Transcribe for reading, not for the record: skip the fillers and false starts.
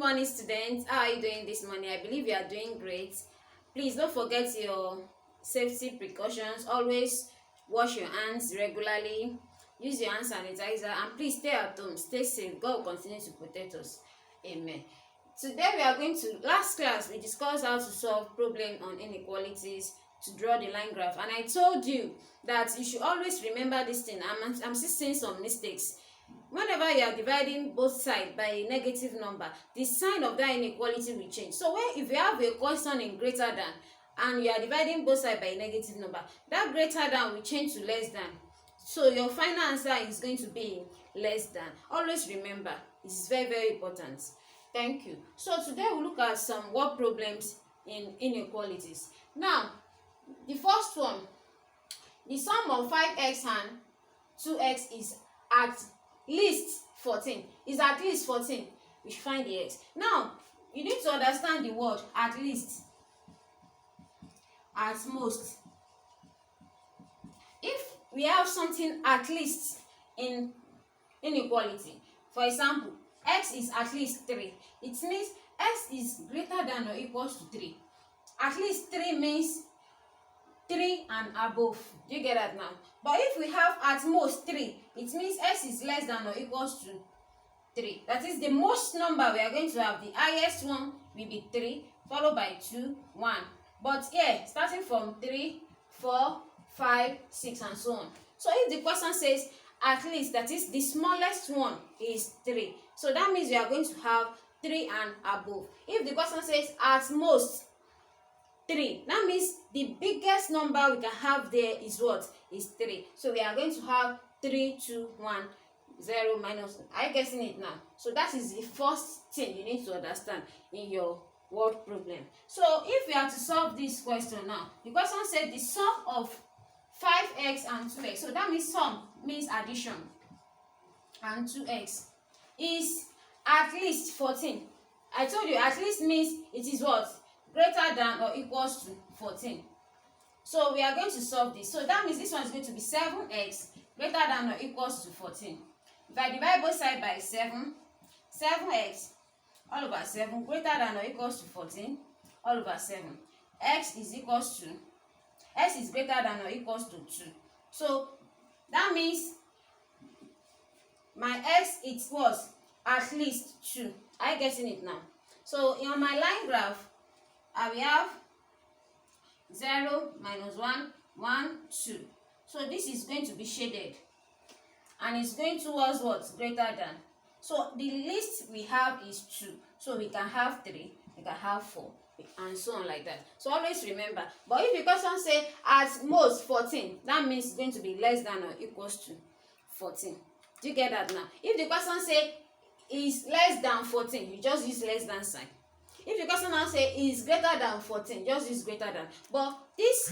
morning, students. How are you doing this morning? I believe you are doing great. Please don't forget your safety precautions. Always wash your hands regularly. Use your hand sanitizer, and please stay at home. Stay safe. God will continue to protect us. Amen. Today we are going to, last class we discussed how to solve problem on inequalities, to draw the line graph, and I told you that you should always remember this thing. I'm still seeing some mistakes. Whenever you are dividing both sides by a negative number, the sign of that inequality will change. So if you have a question in greater than and you are dividing both sides by a negative number, that greater than will change to less than. So your final answer is going to be less than. Always remember, it's very, very important. Thank you. So today we'll look at some word problems in inequalities. Now, the first one, the sum of 5x and 2x is at least 14. Is at least 14. We should find the x. Now, you need to understand the word at least, at most. If we have something at least in inequality, for example, x is at least 3, it means x is greater than or equals to 3. At least 3 means 3 and above. Do you get that now? But if we have at most 3, it means x is less than or equals to 3. That is the most number we are going to have. The highest one will be 3, followed by 2, 1. But here, starting from 3, 4, 5, 6, and so on. So if the question says at least, that is the smallest one is 3. So that means we are going to have 3 and above. If the question says at most 3, that means the biggest number we can have there is what? Is 3. So we are going to have 3, 2, 1, 0, minus. Are you guessing it now? So that is the first thing you need to understand in your word problem. So if we are to solve this question now, the question said the sum of 5x and 2x. So that means sum means addition, and 2x is at least 14. I told you at least means it is what? Greater than or equals to 14. So we are going to solve this. So that means this one is going to be 7x greater than or equals to 14. If I divide both sides by 7, 7x all over 7 greater than or equals to 14 all over 7. X is greater than or equals to 2. So that means my x, it was at least 2. Are you getting it now? So on my line graph, I will have 0, minus 1, 1, 2. So this is going to be shaded, and it's going towards what? Greater than. So the least we have is 2. So we can have 3, we can have 4, and so on like that. So always remember. But if the question say at most 14, that means it's going to be less than or equals to 14. Do you get that now? If the question say is less than 14, you just use less than sign. If the question now say is greater than 14, just use greater than. But this